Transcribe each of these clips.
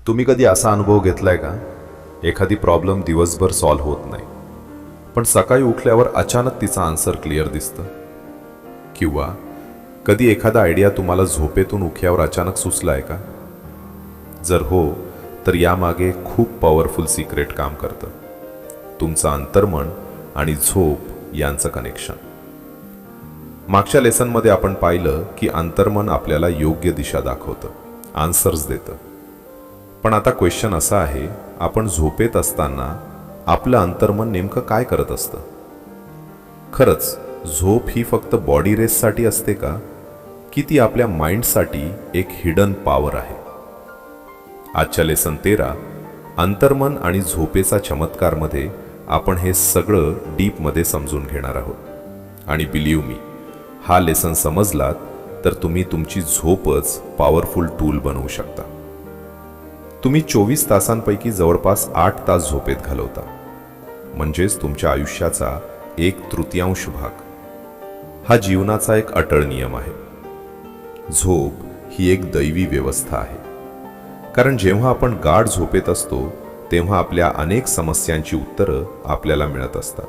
तुम्ही कधी असा अनुभव घेतलाय का? एखादी प्रॉब्लेम दिवसभर सॉल्व्ह होत नाही, पण सकाळी उठल्यावर अचानक तिचा आन्सर क्लिअर दिसतं. किंवा कधी एखादा आयडिया तुम्हाला झोपेतून उठल्यावर अचानक सुचलाय का? जर हो, तर यामागे खूप पॉवरफुल सिक्रेट काम करतं. तुमचं अंतर्मन आणि झोप यांचं कनेक्शन. मागच्या लेसनमध्ये आपण पाहिलं की अंतर्मन आपल्याला योग्य दिशा दाखवतं, आन्सर्स देतं. पण आता क्वेश्चन असा आहे, आपण झोपेत असताना आपलं अंतर्मन नेमकं काय करत असतं? खरंच झोप ही फक्त बॉडी रेस्टसाठी असते का, की ती आपल्या माइंडसाठी एक हिडन पॉवर आहे? आजच्या लेसन 13 अंतर्मन आणि झोपेचा चमत्कार मध्ये आपण हे सगळं डीपमध्ये समजून घेणार आहोत. आणि बिलीव्ह मी, हा लेसन समजलात तर तुम्ही तुमची झोपच पॉवरफुल टूल बनवू शकता. तुम्ही 24 तासांपैकी जवळपास 8 तास झोपेत घालवता, म्हणजेच तुमच्या आयुष्याचा 1/3 भाग. हा जीवनाचा एक अटळ नियम आहे. झोप ही एक दैवी व्यवस्था आहे, कारण जेव्हा आपण गाढ झोपेत असतो तेव्हा आपल्या अनेक समस्यांची उत्तरं आपल्याला मिळत असतात.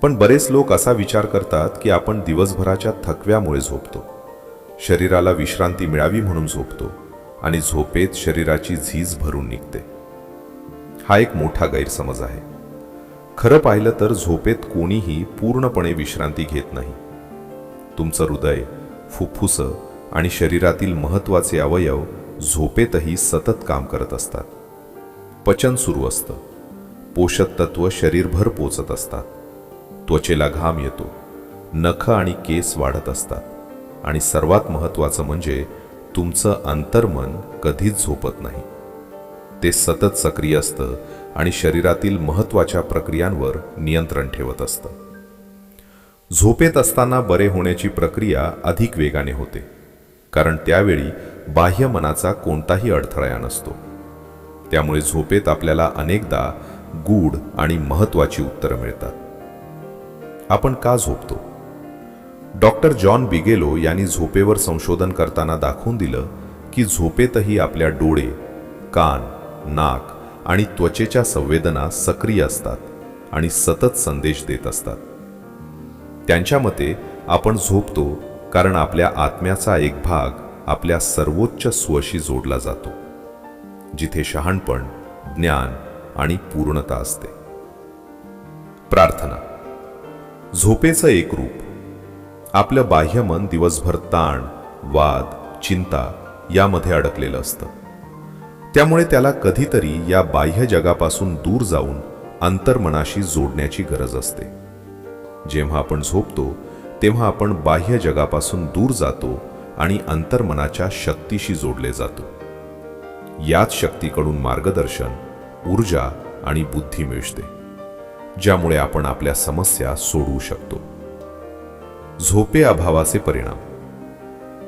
पण बरेच लोक असा विचार करतात की आपण दिवसभराच्या थकव्यामुळे झोपतो, शरीराला विश्रांती मिळावी म्हणून झोपतो, आणि झोपेत शरीराची झीज भरून निघते. हा एक मोठा गैरसमज आहे. खरं पाहिलं तर झोपेत कोणीही पूर्णपणे विश्रांती घेत नाही. तुमचं हृदय, फुफ्फुसं आणि शरीरातील महत्त्वाचे अवयव झोपेतही सतत काम करत असतात. पचन सुरू असतं, पोषक तत्व शरीरभर पोचत असतात, त्वचेला घाम येतो, नखं आणि केस वाढत असतात, आणि सर्वात महत्त्वाचं म्हणजे तुमचं अंतर्मन कधीच झोपत नाही. ते सतत सक्रिय असतं आणि शरीरातील महत्त्वाच्या प्रक्रियांवर नियंत्रण ठेवत असतं. झोपेत असताना बरे होण्याची प्रक्रिया अधिक वेगाने होते, कारण त्यावेळी बाह्य मनाचा कोणताही अडथळा नसतो. त्यामुळे झोपेत आपल्याला अनेकदा गूढ आणि महत्त्वाची उत्तरं मिळतात. आपण का झोपतो? डॉक्टर जॉन बिगेलो यांनी झोपेवर संशोधन करताना दाखवून दिलं की झोपेतही आपल्या डोळे, कान, नाक आणि त्वचेच्या संवेदना सक्रिय असतात आणि सतत संदेश देत असतात. त्यांच्या मते आपण झोपतो कारण आपल्या आत्म्याचा एक भाग आपल्या सर्वोच्च स्वशी जोडला जातो, जिथे शहाणपण, ज्ञान आणि पूर्णता असते. प्रार्थना. झोपेचं एक रूप. आपलं बाह्य मन दिवसभर ताण, वाद, चिंता यामध्ये अडकलेलं असतं. त्यामुळे त्याला कधीतरी या बाह्य जगापासून दूर जाऊन अंतर्मनाशी जोडण्याची गरज असते. जेव्हा आपण झोपतो तेव्हा आपण बाह्य जगापासून दूर जातो आणि अंतर्मनाच्या शक्तीशी जोडले जातो. याच शक्तीकडून मार्गदर्शन, ऊर्जा आणि बुद्धी मिळते, ज्यामुळे आपण आपल्या समस्या सोडवू शकतो. झोपेअभावाचे परिणाम.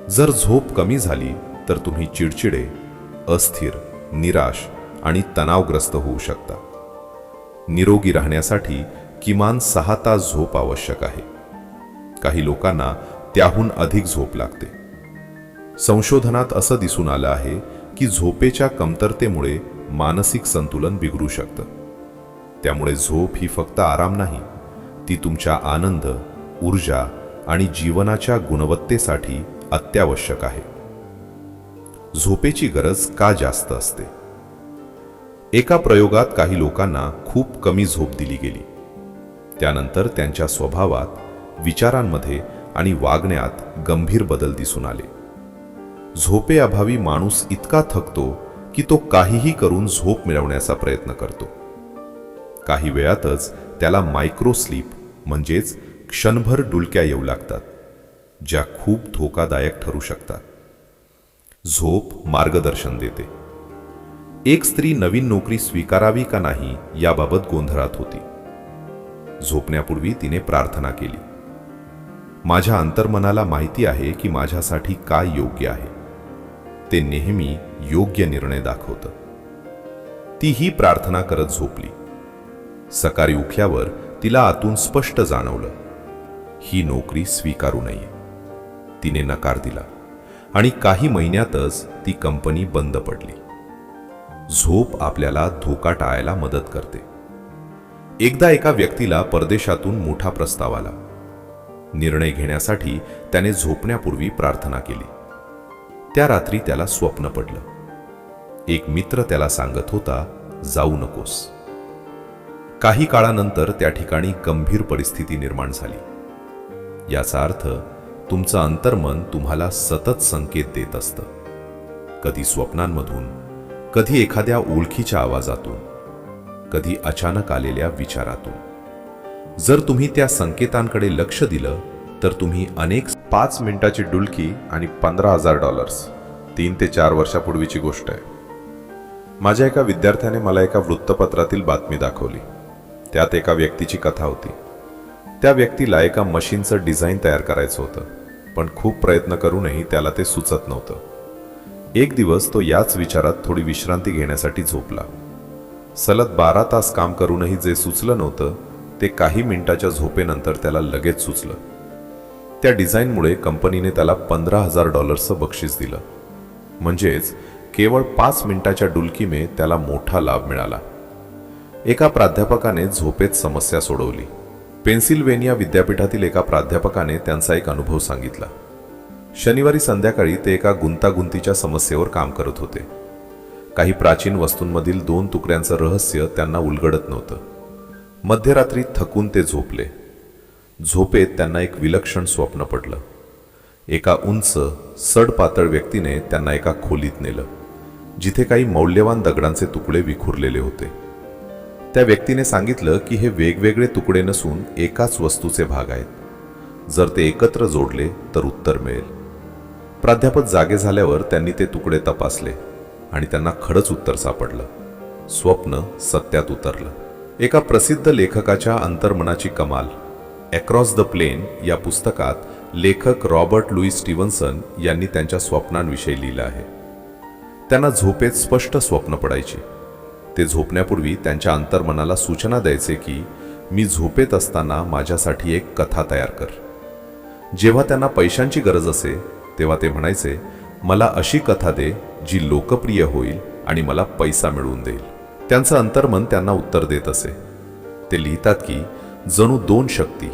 जर झोप कमी झाली तर तुम्ही चिडचिडे, अस्थिर, निराश आणि तणावग्रस्त होऊ शकता. निरोगी राहण्यासाठी किमान 6 तास झोप आवश्यक आहे. काही लोकांना त्याहून अधिक झोप लागते. संशोधनात असं दिसून आलं आहे की झोपेच्या कमतरतेमुळे मानसिक संतुलन बिघडू शकतं. त्यामुळे झोप ही फक्त आराम नाही, ती तुमच्या आनंद, ऊर्जा आणि जीवनाच्या गुणवत्तेसाठी अत्यावश्यक आहे. झोपेची गरज का जास्त असते? एका प्रयोगात काही लोकांना खूप कमी झोप दिली गेली. त्यानंतर त्यांच्या स्वभावात, विचारांमध्ये आणि वागण्यात गंभीर बदल दिसून आले. झोपेअभावी माणूस इतका थकतो की तो काहीही करून झोप मिळवण्याचा प्रयत्न करतो. काही वेळातच त्याला मायक्रो स्लीप म्हणजेच क्षणभर डुलक्या येऊ लागतात, ज्या खूप धोकादायक ठरू शकतात. झोप मार्गदर्शन देते. एक स्त्री नवीन नोकरी स्वीकारावी का नाही याबाबत गोंधळात होती. झोपण्यापूर्वी तिने प्रार्थना केली, माझ्या अंतर्मनाला माहिती आहे की माझ्यासाठी काय योग्य आहे. ते नेहमी योग्य निर्णय दाखवतं. ती ही प्रार्थना करत झोपली. सकाळी उठल्यावर तिला आतून स्पष्ट जाणवलं, ही नोकरी स्वीकारू नये. तिने नकार दिला आणि काही महिन्यातच ती कंपनी बंद पडली. झोप आपल्याला धोका टाळायला मदत करते. एकदा एका व्यक्तीला परदेशातून मोठा प्रस्ताव आला. निर्णय घेण्यासाठी त्याने झोपण्यापूर्वी प्रार्थना केली. त्या रात्री त्याला स्वप्न पडलं. एक मित्र त्याला सांगत होता, जाऊ नकोस. काही काळानंतर त्या ठिकाणी गंभीर परिस्थिती निर्माण झाली. याचा अर्थ तुमचं अंतर्मन तुम्हाला सतत संकेत देत असतं. कधी स्वप्नांमधून, कधी एखाद्या ओळखीच्या आवाजातून, कधी अचानक आलेल्या विचारातून. जर तुम्ही त्या संकेतांकडे लक्ष दिलं तर तुम्ही अनेक 5 मिनिटाची डुलकी आणि $15,000 3 ते 4 वर्षापूर्वीची गोष्ट आहे. माझ्या एका विद्यार्थ्याने मला एका वृत्तपत्रातील बातमी दाखवली. त्यात एका व्यक्तीची कथा होती. त्या व्यक्तीला एका मशीनचं डिझाईन तयार करायचं होतं, पण खूप प्रयत्न करूनही त्याला ते सुचत नव्हतं. एक दिवस तो याच विचारात थोडी विश्रांती घेण्यासाठी झोपला. सलग 12 तास काम करूनही जे सुचलं नव्हतं ते काही मिनिटाच्या झोपेनंतर त्याला लगेच सुचलं. त्या डिझाईनमुळे कंपनीने त्याला $15,000 बक्षीस दिलं. म्हणजेच केवळ 5 मिनिटाच्या डुलकीने त्याला मोठा लाभ मिळाला. एका प्राध्यापकाने झोपेत समस्या सोडवली. पेन्सिल्व्हेनिया विद्यापीठातील एका प्राध्यापकाने त्यांचा एक अनुभव सांगितला. शनिवारी संध्याकाळी ते एका गुंतागुंतीच्या समस्येवर काम करत होते. काही प्राचीन वस्तूंमधील 2 तुकड्यांचं रहस्य त्यांना उलगडत नव्हतं. मध्यरात्री थकून ते झोपले. झोपेत त्यांना एक विलक्षण स्वप्न पडलं. एका उंच सडपातळ व्यक्तीने त्यांना एका खोलीत नेलं, जिथे काही मौल्यवान दगडांचे तुकडे विखुरलेले होते. त्या व्यक्तीने सांगितलं की हे वेगवेगळे तुकडे नसून एकाच वस्तूचे भाग आहेत. जर ते एकत्र जोडले तर उत्तर मिळेल. प्राध्यापक जागे झाल्यावर त्यांनी ते तुकडे तपासले आणि त्यांना खरंच उत्तर सापडलं. स्वप्न सत्यात उतरलं. एका प्रसिद्ध लेखकाच्या अंतर्मनाची कमाल, अक्रॉस द प्लेन या पुस्तकात लेखक रॉबर्ट लुईस स्टीव्हन्सन यांनी त्यांच्या स्वप्नांविषयी लिहिलं आहे. त्यांना झोपेत स्पष्ट स्वप्न पडायची. ते झोपण्यापूर्वी त्यांच्या अंतर्मनाला सूचना द्यायचे की मी झोपेत असताना माझ्यासाठी एक कथा तयार कर. जेव्हा त्यांना पैशांची गरज असे तेव्हा ते म्हणायचे, मला अशी कथा दे जी लोकप्रिय होईल आणि मला पैसा मिळवून देईल. त्यांचं अंतर्मन त्यांना उत्तर देत असे. ते लिहितात की जणू 2 शक्ती,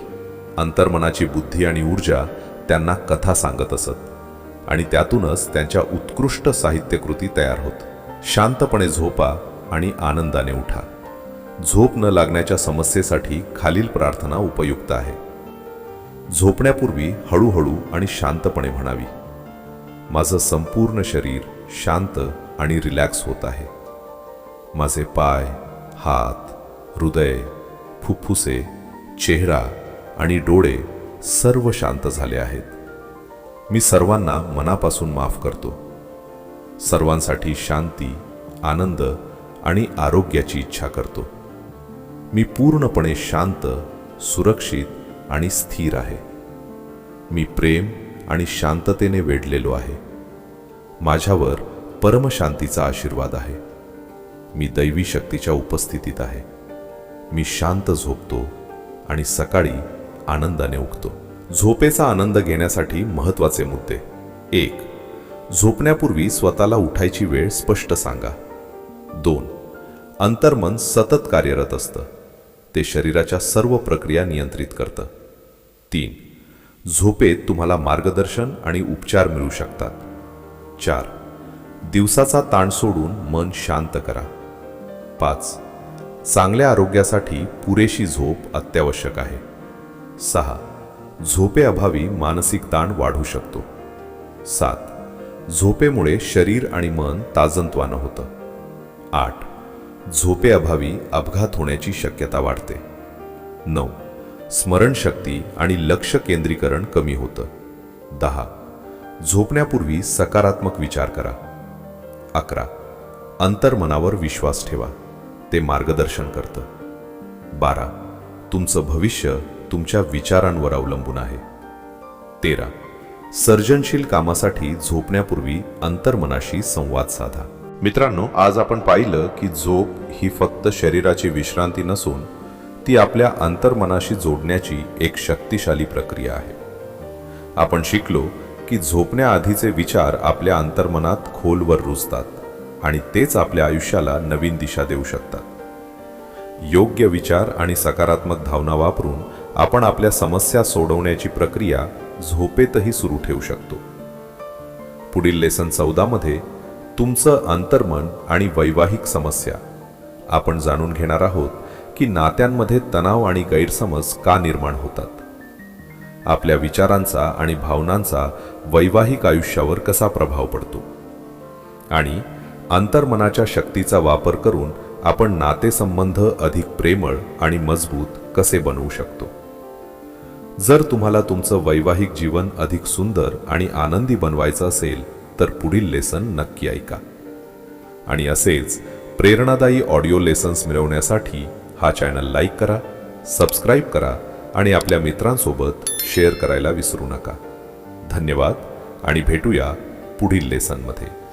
अंतर्मनाची बुद्धी आणि ऊर्जा त्यांना कथा सांगत असत आणि त्यातूनच त्यांच्या उत्कृष्ट साहित्यकृती तयार होत. शांतपणे झोपा आणि आनंदाने उठा. झोप न लागण्याच्या समस्येसाठी खालील प्रार्थना उपयुक्त आहे. झोपण्यापूर्वी हळूहळू आणि शांतपणे म्हणावी, माझं संपूर्ण शरीर शांत आणि रिलॅक्स होत आहे. माझे पाय, हात, हृदय, फुफ्फुसे, चेहरा आणि डोळे सर्व शांत झाले आहेत. मी सर्वांना मनापासून माफ करतो. सर्वांसाठी शांती, आनंद आणि आरोग्याची इच्छा करतो. मी पूर्णपणे शांत, सुरक्षित आणि स्थिर आहे. मी प्रेम आणि शांततेने वेढलेलो आहे. माझ्यावर परमशांतीचा आशीर्वाद आहे. मी दैवी शक्तीच्या उपस्थितीत आहे. मी शांत झोपतो आणि सकाळी आनंदाने उठतो. झोपेचा आनंद घेण्यासाठी महत्त्वाचे मुद्दे. 1. झोपण्यापूर्वी स्वतःला उठायची वेळ स्पष्ट सांगा. 2. अंतर्मन सतत कार्यरत असतं. ते शरीराच्या सर्व प्रक्रिया नियंत्रित करतं. 3. झोपेत तुम्हाला मार्गदर्शन आणि उपचार मिळू शकतात. 4. दिवसाचा ताण सोडून मन शांत करा. 5. चांगल्या आरोग्यासाठी पुरेशी झोप अत्यावश्यक आहे. 6. झोपेअभावी मानसिक ताण वाढू शकतो. 7. झोपेमुळे शरीर आणि मन ताजंतवानं होतं. 8. झोपेअभावी अपघात होण्याची शक्यता वाढते. 9. स्मरणशक्ती आणि लक्ष केंद्रीकरण कमी होतं. 10. झोपण्यापूर्वी सकारात्मक विचार करा. 11. अंतर्मनावर विश्वास ठेवा. ते मार्गदर्शन करतं. 12. तुमचं भविष्य तुमच्या विचारांवर अवलंबून आहे. 13. सर्जनशील कामासाठी झोपण्यापूर्वी अंतर्मनाशी संवाद साधा. मित्रांनो, आज आपण पाहिलं की झोप ही फक्त शरीराची विश्रांती नसून ती आपल्या अंतर्मनाशी जोडण्याची एक शक्तिशाली प्रक्रिया आहे. आपण शिकलो की झोपण्याआधीचे विचार आपल्या अंतर्मनात खोलवर रुजतात आणि तेच आपल्या आयुष्याला नवीन दिशा देऊ शकतात. योग्य विचार आणि सकारात्मक भावना वापरून आपण आपल्या समस्या सोडवण्याची प्रक्रिया झोपेतही सुरू ठेवू शकतो. पुढील लेसन 14 मध्ये तुमचं अंतर्मन आणि वैवाहिक समस्या आपण जाणून घेणार आहोत की नात्यांमध्ये तणाव आणि गैरसमज का निर्माण होतात. आपल्या विचारांचा आणि भावनांचा वैवाहिक आयुष्यावर कसा प्रभाव पडतो आणि अंतर्मनाच्या शक्तीचा वापर करून आपण नातेसंबंध अधिक प्रेमळ आणि मजबूत कसे बनवू शकतो. जर तुम्हाला तुमचं वैवाहिक जीवन अधिक सुंदर आणि आनंदी बनवायचं असेल तर पुढील लेसन नक्की ऐका. आणि असेच प्रेरणादायी ऑडिओ लेसन्स मिळवण्यासाठी हा चॅनल लाईक करा, सबस्क्राईब करा आणि आपल्या मित्रांसोबत शेअर करायला विसरू नका. धन्यवाद आणि भेटूया पुढील लेसनमध्ये.